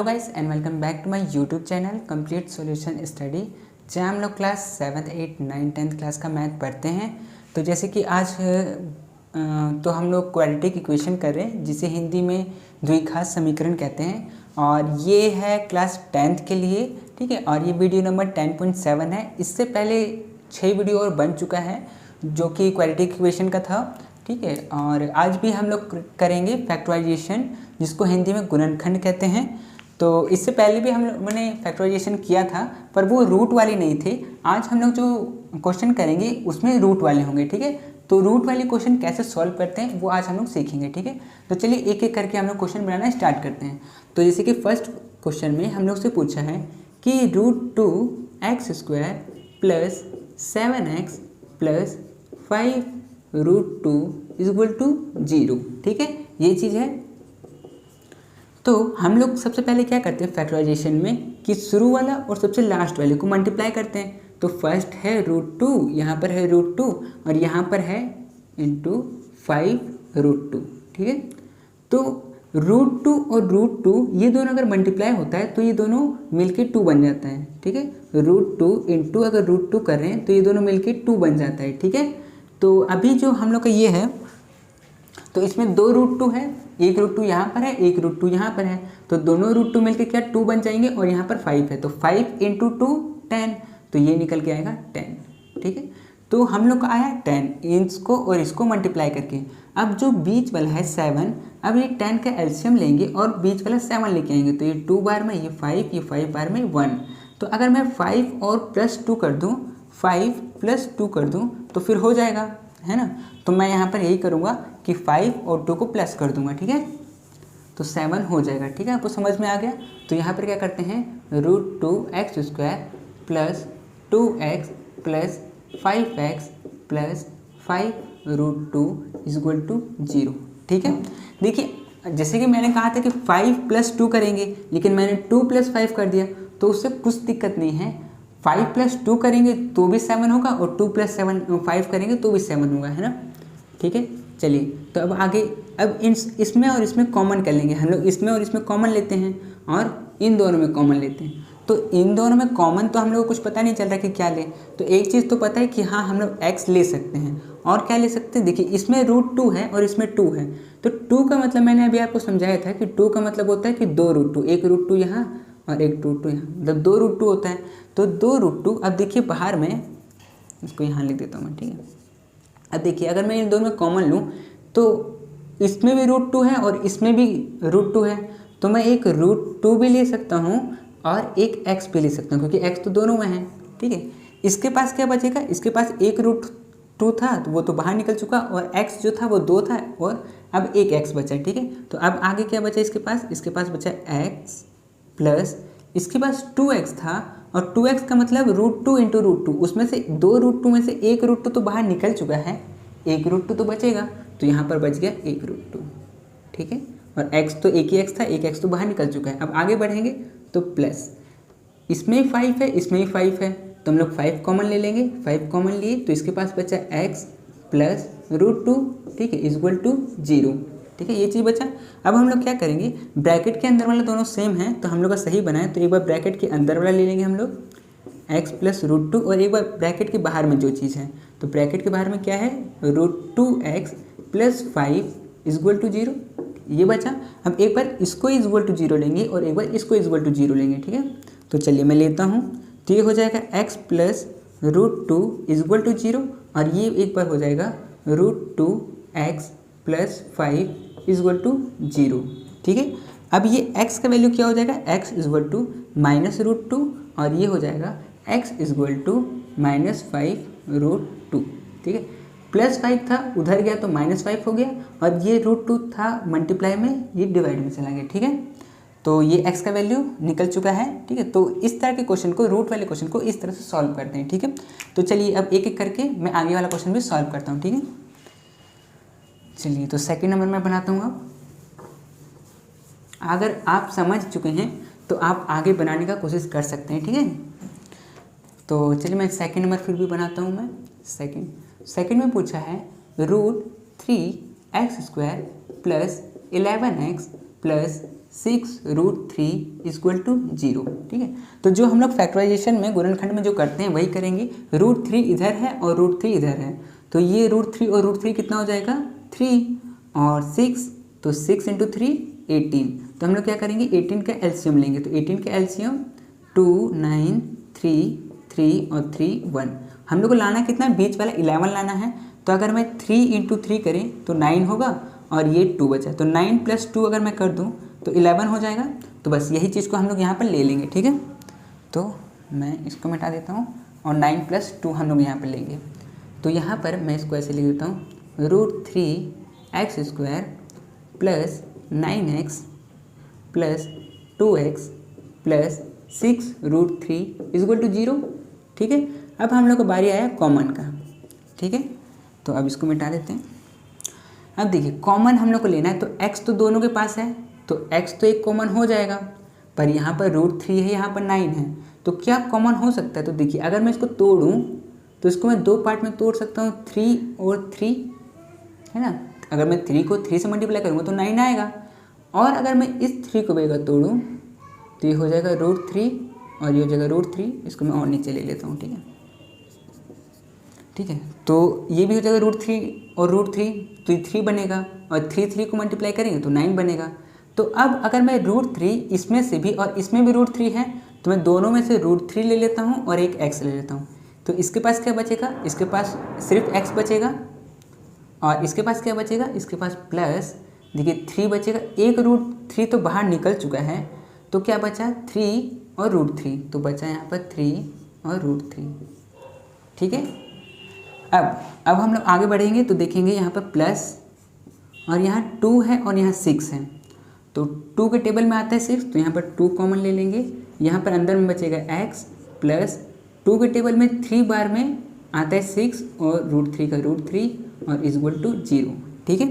Hello guys and welcome back to my YouTube channel complete solution study, जहाँ हम लोग class 7, 8, 9, 10 class का math पढ़ते हैं। तो जैसे कि आज तो हम लोग क्वाड्रेटिक इक्वेशन कर रहे हैं, जिसे हिंदी में द्विघात समीकरण कहते हैं, और ये है क्लास 10th के लिए। ठीक है, और ये वीडियो नंबर 10.7 है। इससे पहले 6 वीडियो और बन चुका है जो कि क्वाड्रेटिक इक्वेशन का था। ठीक है, और आज भी हम लोग करेंगे फैक्टराइजेशन, जिसको हिंदी में गुणनखंड कहते हैं। तो इससे पहले भी हम लोगों ने फैक्टराइजेशन किया था, पर वो रूट वाले नहीं थे। आज हम लोग जो क्वेश्चन करेंगे उसमें रूट वाले होंगे। ठीक है, तो रूट वाले क्वेश्चन कैसे सॉल्व करते हैं वो आज हम लोग सीखेंगे। ठीक है, तो चलिए एक एक करके हम लोग क्वेश्चन बनाना स्टार्ट करते हैं। तो जैसे कि फर्स्ट क्वेश्चन में हम लोग से पूछा है कि √2x² प्लस 7x प्लस 5√2 = 0। ठीक है, ये चीज़ है। तो हम लोग सबसे पहले क्या करते हैं फैक्टराइजेशन में कि शुरू वाला और सबसे लास्ट वाले को मल्टीप्लाई करते हैं। तो फर्स्ट है √2, यहाँ पर है √2 और यहाँ पर है इंटू 5√2। ठीक है, तो √2 और √2 ये दोनों अगर मल्टीप्लाई होता है तो ये दोनों मिलके 2 बन जाता है। ठीक है, √2 इंटू अगर √2 कर रहे हैं तो ये दोनों मिलके 2 बन जाता है। ठीक है, तो अभी जो हम लोग का ये है, तो इसमें 2 √2 है, एक √2 यहाँ पर है, एक √2 यहाँ पर है, तो दोनों √2 मिलके क्या 2 बन जाएंगे, और यहाँ पर 5 है, तो 5 × 2 10, तो ये निकल के आएगा 10। ठीक है, तो हम लोग का आया 10, इसको और इसको मल्टीप्लाई करके। अब जो बीच वाला है 7, अब ये 10 का एलसीएम लेंगे और बीच वाला 7 लेके आएंगे, तो ये 2 बार में, ये 5, ये 5 बार में 1। तो अगर मैं 5 और +2 कर दूँ, 5 + 2 कर दूँ तो फिर हो जाएगा, है ना। तो मैं यहाँ पर यही करूँगा कि 5 और 2 को प्लस कर दूंगा। ठीक है, तो 7 हो जाएगा। ठीक है, आपको समझ में आ गया। तो यहाँ पर क्या करते हैं, √2x² plus 2x plus 5x plus 5√2 = 0। ठीक है, देखिए जैसे कि मैंने कहा था कि 5 + 2 करेंगे, लेकिन मैंने 2 + 5 कर दिया, तो उससे कुछ दिक्कत नहीं है। 5 + 2 करेंगे तो भी 7 होगा, और 2 + 5 करेंगे तो भी 7 होगा, है ना। ठीक है, चलिए तो अब आगे, अब इसमें और इसमें कॉमन कर लेंगे हम लोग। इसमें और इसमें कॉमन लेते हैं और इन दोनों में कॉमन लेते हैं। तो इन दोनों में कॉमन तो हम लोग को कुछ पता नहीं चल रहा कि क्या लें। तो एक चीज़ तो पता है कि हाँ हम लोग x ले सकते हैं, और क्या ले सकते हैं, देखिए इसमें √2 है और इसमें 2 है। तो 2 का मतलब मैंने अभी आपको समझाया था कि 2 का मतलब होता है कि 2 √2, एक √2 यहाँ और एक √2 यहाँ, मतलब 2 √2 होता है। तो 2 √2, अब देखिए बाहर में, इसको यहाँ लिख देता हूँ मैं। ठीक है, अब देखिए अगर मैं इन दोनों में कॉमन लूँ तो इसमें भी √2 है और इसमें भी √2 है, तो मैं एक √2 भी ले सकता हूँ और एक x भी ले सकता हूँ, क्योंकि x तो दोनों में है। ठीक है, इसके पास क्या बचेगा, इसके पास एक √2 था तो वो तो बाहर निकल चुका, और x जो था वो 2 था, और अब एक x बचा। ठीक है, तो अब आगे क्या बचा इसके पास बचा x प्लस, इसके पास 2x था, और 2x का मतलब √2 × √2, उसमें से 2 √2 में से एक √2 तो बाहर निकल चुका है, एक √2 तो बचेगा, तो यहाँ पर बच गया एक √2। ठीक है, और x तो एक ही x था, एक x तो बाहर निकल चुका है। अब आगे बढ़ेंगे तो प्लस, इसमें 5 है, इसमें भी 5 है, तो हम लोग 5 कॉमन ले लेंगे। 5 कॉमन लिए तो इसके पास बचा x प्लस √2, ठीक है, = 0। ठीक है, ये चीज़ बचा। अब हम लोग क्या करेंगे, ब्रैकेट के अंदर वाला दोनों सेम है, तो हम लोग का सही बना है, तो एक बार ब्रैकेट के अंदर वाला ले लेंगे हम लोग x प्लस √2, और एक बार ब्रैकेट के बाहर में जो चीज़ है, तो ब्रैकेट के बाहर में क्या है, √2x प्लस 5 = 0, ये बचा। अब एक बार इसको = 0 लेंगे और एक बार इसको = 0 लेंगे। ठीक है, तो चलिए मैं लेता हूँ, तो ये हो जाएगा x प्लस √2 = 0, और ये एक बार हो जाएगा √2x प्लस 5 = 0। ठीक है, अब ये x का वैल्यू क्या हो जाएगा, x = -√2, और ये हो जाएगा x = -5√2। ठीक है, +5 था उधर गया तो -5 हो गया, और ये √2 था मल्टीप्लाई में, ये डिवाइड में चला गया। ठीक है, तो ये x का वैल्यू निकल चुका है। ठीक है, तो इस तरह के क्वेश्चन को, रूट वाले क्वेश्चन को इस तरह से सॉल्व करते हैं। ठीक है, तो चलिए अब एक एक करके मैं आगे वाला क्वेश्चन भी सॉल्व करता हूँ। ठीक है, चलिए तो सेकंड नंबर में बनाता हूँ। अब अगर आप समझ चुके हैं तो आप आगे बनाने का कोशिश कर सकते हैं। ठीक है, तो चलिए मैं सेकंड नंबर फिर भी बनाता हूँ। मैं सेकंड में पूछा है √3x² plus 11x plus 6√3 equal to 0। ठीक है, तो जो हम लोग फैक्टराइजेशन में गुणनखंड में जो करते हैं वही करेंगे। √3 इधर है और √3 इधर है, तो ये √3 और √3 कितना हो जाएगा 3 और 6, तो 6 × 3 18। तो हम लोग क्या करेंगे 18 का एलसीएम लेंगे, तो 18 का एलसीएम 2 9 3 3 और 3 1। हम लोग को लाना कितना बीच वाला 11 लाना है, तो अगर मैं 3 × 3 करें तो 9 होगा और ये 2 बचा, तो 9 + 2 अगर मैं कर दूं तो 11 हो जाएगा। तो बस यही चीज़ को हम लोग यहाँ पर ले लेंगे। ठीक है, तो मैं इसको मिटा देता हूँ और 9 + 2 हम लोग यहाँ पर लेंगे। तो यहाँ पर मैं इसको ऐसे लिख देता हूँ √3x² plus 9x plus 2x plus 6√3 equal to 0। ठीक है, अब हम लोग को बारी आया कॉमन का। ठीक है, तो अब इसको मिटा देते हैं। अब देखिए कॉमन हम लोग को लेना है, तो x तो दोनों के पास है, तो x तो एक कॉमन हो जाएगा, पर यहाँ पर √3 है, यहाँ पर 9 है, तो क्या कॉमन हो सकता है। तो देखिए अगर मैं इसको तोड़ूँ तो इसको मैं 2 पार्ट में तोड़ सकता हूँ, 3 और 3 है ना। अगर मैं 3 को 3 से मल्टीप्लाई करूँगा तो 9 आएगा, और अगर मैं इस 3 को बेगा तोड़ूँ तो ये हो जाएगा √3 और ये हो जाएगा √3। इसको मैं और नीचे ले लेता हूँ। ठीक है, ठीक है, तो ये भी हो जाएगा √3 और √3, तो ये 3 बनेगा, और 3 को मल्टीप्लाई करेंगे तो 9 बनेगा। तो अब अगर मैं √3 इसमें से भी और इसमें भी √3 है, तो मैं दोनों में से √3 ले लेता हूँ और एक x ले लेता हूँ। तो इसके पास क्या बचेगा, इसके पास सिर्फ x बचेगा, और इसके पास क्या बचेगा, इसके पास प्लस देखिए 3 बचेगा। एक √3 तो बाहर निकल चुका है, तो क्या बचा 3 और √3, तो बचा यहाँ पर 3 और √3। ठीक है, अब हम लोग आगे बढ़ेंगे तो देखेंगे यहाँ पर प्लस, और यहाँ 2 है और यहाँ 6 है, तो 2 के टेबल में आता है 6, तो यहाँ पर 2 कॉमन ले लेंगे। यहाँ पर अंदर में बचेगा x प्लस 2 के टेबल में 3 बार में आता है 6 और √3 का √3 और इक्वल टू 0। ठीक है,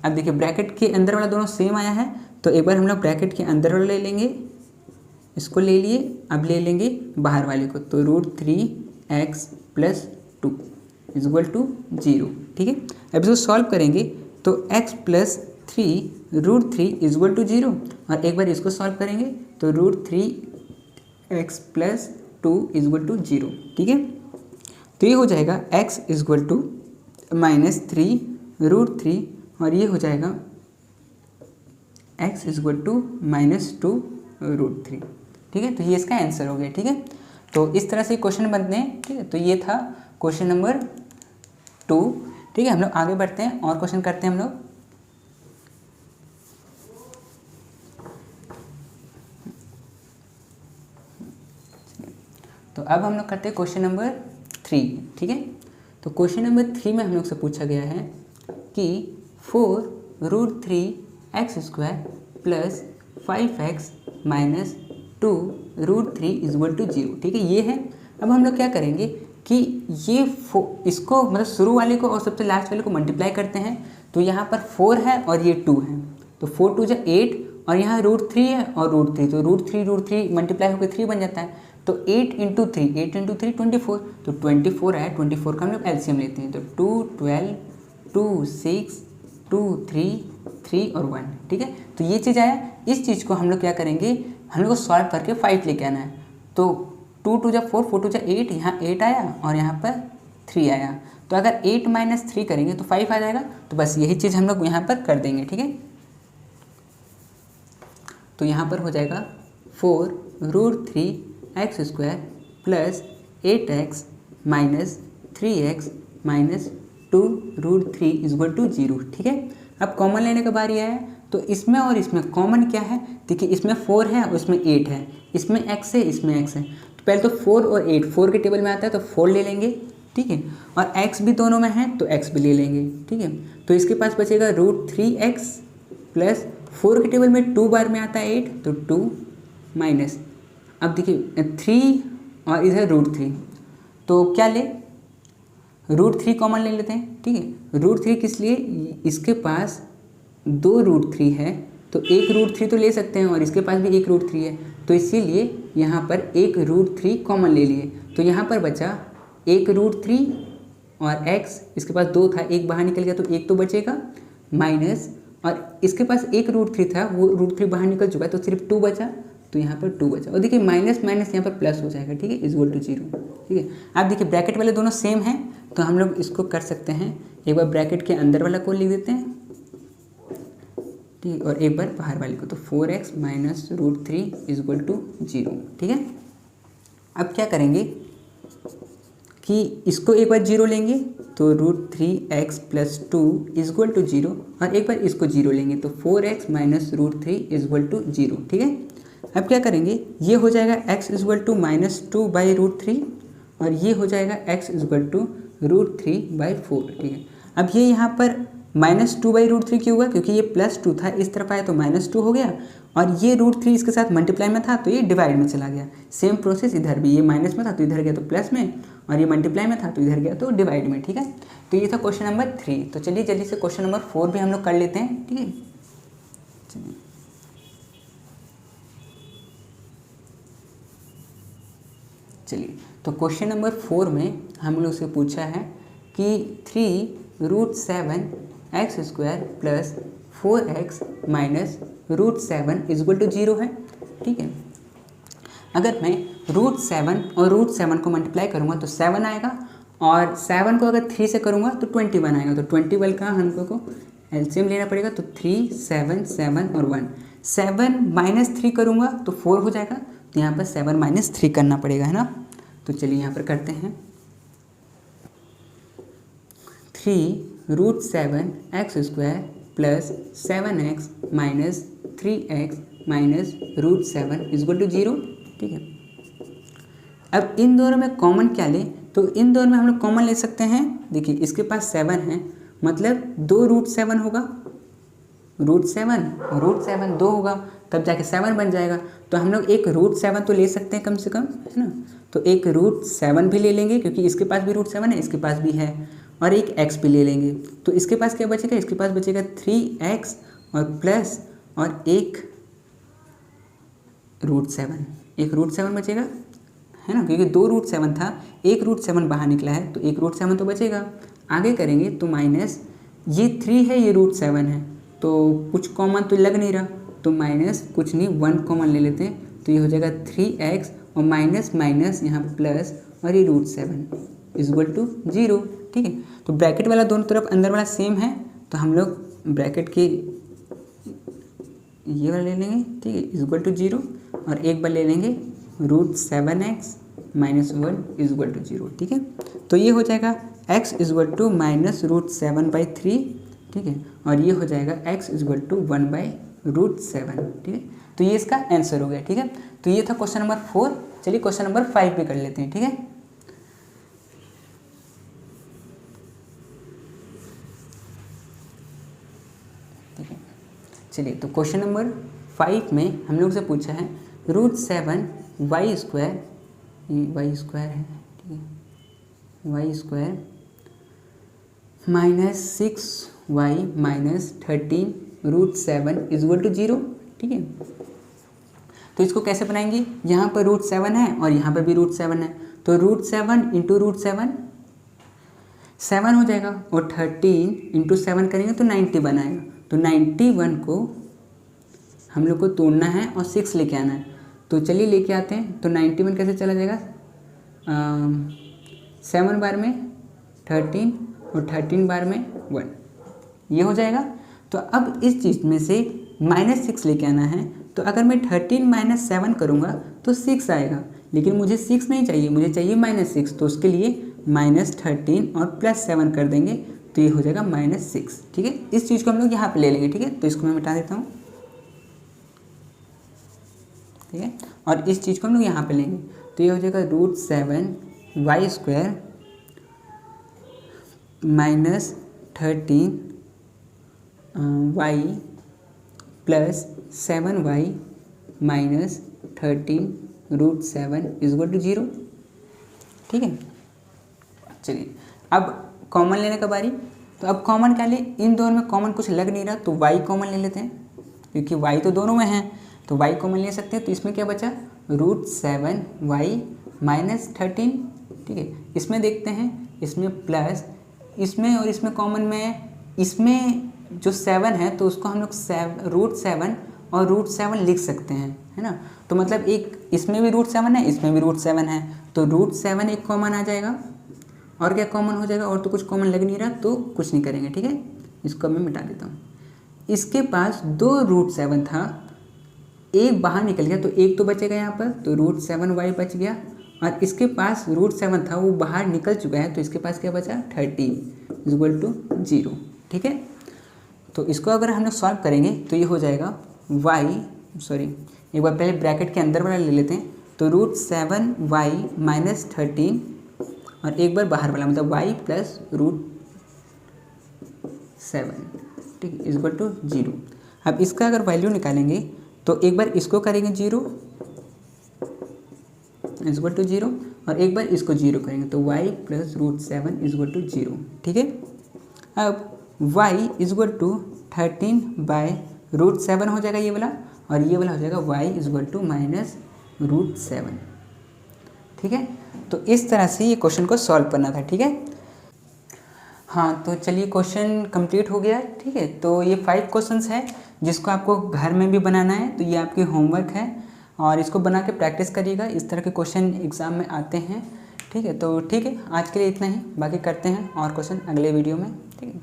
अब देखिए ब्रैकेट के अंदर वाला दोनों सेम आया है, तो एक बार हम लोग ब्रैकेट के अंदर वाला ले लेंगे, इसको ले लिए। अब ले लेंगे बाहर वाले को, तो √3x प्लस 2 इक्वल टू 0। ठीक है, अब इसको सॉल्व करेंगे तो x प्लस 3 √3 इक्वल टू 0, और एक बार इसको सॉल्व करेंगे तो √3x प्लस 2 इक्वल टू 0। ठीक है, तो ये हो जाएगा x इक्वल टू -3 √3, और ये हो जाएगा x इक्वल टू -2 √3। ठीक है, तो ये इसका आंसर हो गया। ठीक है, तो इस तरह से क्वेश्चन बनते हैं। ठीक है, तो ये था क्वेश्चन नंबर 2। ठीक है, हम लोग आगे बढ़ते हैं और क्वेश्चन करते हैं हम लोग। तो अब हम लोग करते हैं क्वेश्चन नंबर 3। ठीक है, तो क्वेश्चन नंबर 3 में हम लोग से पूछा गया है कि 4√3x² plus 5x minus 2 √3 equal to 0। ठीक है, ये है। अब हम लोग क्या करेंगे कि ये इसको मतलब शुरू वाले को और सबसे लास्ट वाले को मल्टीप्लाई करते हैं, तो यहाँ पर 4 है और ये 2 है, तो 4 2 8, और यहाँ √3 है और √3, तो √3 मल्टीप्लाई होकर 3 बन जाता है, तो 8 × 3 24, तो 24 है। 24 का हम लोग एलसीएम लेते हैं, तो 2 12 2 6 2 3 3 और 1। ठीक है, तो ये चीज़ आया। इस चीज़ को हम लोग क्या करेंगे, हम लोग को सॉल्व करके 5 लेके आना है, तो 2 2 4 4 2 8, यहाँ 8 आया और यहाँ पर 3 आया, तो अगर 8 - 3 करेंगे तो 5 आ जाएगा। तो बस यही चीज़ हम लोग यहाँ पर कर देंगे। ठीक है, तो यहाँ पर हो जाएगा 4√3x² plus 8x minus 3x minus 2 √3 equal to 0। ठीक है, अब कॉमन लेने का बारी आया, तो इसमें और इसमें कॉमन क्या है, देखिए इसमें 4 है और इसमें 8 है, इसमें x है इसमें x है, तो पहले तो 4 और 8 4 के टेबल में आता है तो 4 ले लेंगे। ठीक है, और x भी दोनों में है तो x भी ले लेंगे। ठीक है, तो इसके पास बचेगा √3x प्लस 4 के टेबल में 2 बार में आता है 8, तो 2 माइनस, अब देखिए 3 और इधर √3, तो क्या ले √3 कॉमन ले लेते हैं। ठीक है, √3 किस लिए, इसके पास 2 √3 है, तो एक √3 तो ले सकते हैं और इसके पास भी एक √3 है, तो इसीलिए यहाँ पर एक √3 कॉमन ले लिए, तो यहाँ पर बचा एक √3 और x, इसके पास 2 था, एक बाहर निकल गया तो एक तो बचेगा, माइनस और इसके पास एक √3 था, वो √3 बाहर निकल चुका है तो सिर्फ 2 बचा, तो यहाँ पर 2 बचा। और देखिए माइनस माइनस यहाँ पर प्लस हो जाएगा, ठीक है, इक्वल टू 0, ठीक है। आप देखिए ब्रैकेट वाले दोनों सेम हैं तो हम लोग इसको कर सकते हैं, एक बार ब्रैकेट के अंदर वाला को लिख देते हैं, ठीक है, और एक बार बाहर वाले को, तो 4x माइनस √3 इक्वल टू 0, ठीक है। अब क्या करेंगे कि इसको एक बार 0 लेंगे तो √3x प्लस 2 इक्वल टू 0, और एक बार इसको 0 लेंगे तो 4x माइनस √3 इक्वल टू 0, ठीक है। अब क्या करेंगे, ये हो जाएगा x इक्वल टू -2 बाई √3 और ये हो जाएगा x इक्वल टू √3/4, ठीक है। अब ये यहाँ पर -2 बाई √3 क्यों हुआ, क्योंकि ये +2 था, इस तरफ आया तो -2 हो गया, और ये √3 इसके साथ मल्टीप्लाई में था तो ये डिवाइड में चला गया। सेम प्रोसेस इधर भी, ये माइनस में था तो इधर गया तो प्लस में, और ये मल्टीप्लाई में था तो इधर गया तो डिवाइड में, ठीक है। तो ये था क्वेश्चन नंबर 3। तो चलिए जल्दी से क्वेश्चन नंबर 4 भी हम लोग कर लेते हैं, ठीक है। चलिए तो क्वेश्चन नंबर 4 में हम लोग से पूछा है कि 3√7x² plus 4x minus √7 equal to 0 है, ठीक है। अगर मैं √7 और √7 को मल्टीप्लाई करूँगा तो 7 आएगा, और 7 को अगर 3 से करूँगा तो 21 आएगा, तो 21 का हमको को एलसीएम लेना पड़ेगा, तो 3 7 7 और 1, 7 माइनस 3 करूँगा तो 4 हो जाएगा, तो यहाँ पर 7 माइनस 3 करना पड़ेगा, है ना। तो चलिए यहाँ पर करते हैं, 3√7x² plus 7x minus 3x minus √7 equal to 0, ठीक है। अब इन दोनों में कॉमन क्या लें, तो इन दोनों में हम लोग कॉमन ले सकते हैं। देखिए इसके पास 7 है, मतलब 2√7 होगा, √7 2 होगा, तब जाके 7 बन जाएगा। तो हम लोग एक √7 तो ले सकते हैं कम से कम, है ना। तो एक √7 भी ले लेंगे क्योंकि इसके पास भी √7 है, इसके पास भी है, और एक x भी ले लेंगे। तो इसके पास क्या बचेगा, इसके पास बचेगा 3x और प्लस और एक √7, एक √7 बचेगा, है ना, क्योंकि 2 √7 था, एक √7 बाहर निकला है तो एक √7 तो बचेगा। आगे करेंगे तो माइनस ये 3 है, ये √7 है, तो कुछ कॉमन तो लग नहीं रहा, तो माइनस कुछ नहीं 1 कॉमन ले लेते हैं, तो ये हो जाएगा 3x और माइनस माइनस यहाँ प्लस और ये √7 इक्वल टू 0, ठीक है। तो ब्रैकेट वाला दोनों तरफ अंदर वाला सेम है, तो हम लोग ब्रैकेट के ये वाला ले लेंगे, ठीक है, इक्वल टू 0, और एक बार ले लेंगे √7x माइनस 1 इक्वल टू 0, ठीक है। तो ये हो जाएगा x इक्वल टू माइनस √7/3, ठीक है, और ये हो जाएगा x इक्वल टू 1/√7, ठीक है। तो ये इसका आंसर हो गया, ठीक है। तो ये था क्वेश्चन नंबर 4। चलिए क्वेश्चन नंबर 5 भी कर लेते हैं, ठीक है। चलिए तो क्वेश्चन नंबर 5 में हम लोग से पूछा है √7y² है, ठीक है, y² minus 6y minus 13 √7 equal to 0, ठीक है। तो इसको कैसे बनाएंगे, यहाँ पर √7 है और यहाँ पर भी √7 है, तो √7 इंटू √7 7 हो जाएगा, और 13 इंटू 7 करेंगे तो 91 आएगा। तो 91 को हम लोग को तोड़ना है और 6 लेके आना है, तो चलिए लेके आते हैं। तो 91 कैसे चला जाएगा, 7 बार में 13 और 13 बार में 1, ये हो जाएगा। तो अब इस चीज़ में से -6 लेके आना है, तो अगर मैं 13 माइनस 7 करूँगा तो 6 आएगा, लेकिन मुझे 6 नहीं चाहिए, मुझे चाहिए -6, तो उसके लिए -13 और +7 कर देंगे, तो ये हो जाएगा -6, ठीक है। इस चीज़ को हम लोग यहाँ पे ले लेंगे, ठीक है। तो इसको मैं मिटा देता हूँ, ठीक है, और इस चीज़ को हम लोग यहाँ पे लेंगे, तो ये हो जाएगा √7y² minus 13y plus 7y minus 13 √7 equal to 0, ठीक है। चलिए अब कॉमन लेने का बारी, तो अब कॉमन क्या ले, इन दोनों में कॉमन कुछ लग नहीं रहा, तो y कॉमन ले लेते हैं, क्योंकि y तो दोनों में है, तो y कॉमन ले सकते हैं। तो इसमें क्या बचा, √7y माइनस 13, ठीक है। इसमें देखते हैं, इसमें प्लस, इसमें और इसमें कॉमन में, इसमें जो 7 है तो उसको हम लोग √7 और √7 लिख सकते हैं, है ना। तो मतलब एक इसमें भी √7 है, इसमें भी √7 है, तो √7 एक कॉमन आ जाएगा। और क्या कॉमन हो जाएगा, और तो कुछ कॉमन लग नहीं रहा, तो कुछ नहीं करेंगे, ठीक है। इसको मैं मिटा देता हूँ। इसके पास 2 √7 था, एक बाहर निकल गया तो एक तो बचेगा यहाँ पर, तो √7y बच गया। और इसके पास √7 था, वो बाहर निकल चुका है, तो इसके पास क्या बचा 30 = 0, ठीक है। तो इसको अगर हम लोग सॉल्व करेंगे तो ये हो जाएगा एक बार पहले ब्रैकेट के अंदर वाला ले लेते हैं, तो √7y - 13 और एक बार बाहर वाला मतलब y + √7, ठीक है, = 0। अब इसका अगर वैल्यू निकालेंगे तो एक बार इसको करेंगे 0 = 0 और एक बार इसको 0 करेंगे तो y + √7 = 0, ठीक है। अब y = 13/√7 हो जाएगा ये वाला, और ये वाला हो जाएगा y = -√7, ठीक है। तो इस तरह से ये क्वेश्चन को सॉल्व करना था, ठीक है। हाँ, तो चलिए क्वेश्चन कंप्लीट हो गया, ठीक है। तो ये 5 क्वेश्चंस है जिसको आपको घर में भी बनाना है, तो ये आपकी होमवर्क है और इसको बना के प्रैक्टिस करिएगा। इस तरह के क्वेश्चन एग्ज़ाम में आते हैं, ठीक है। तो ठीक है, आज के लिए इतना ही, बाकी करते हैं और क्वेश्चन अगले वीडियो में, ठीक है।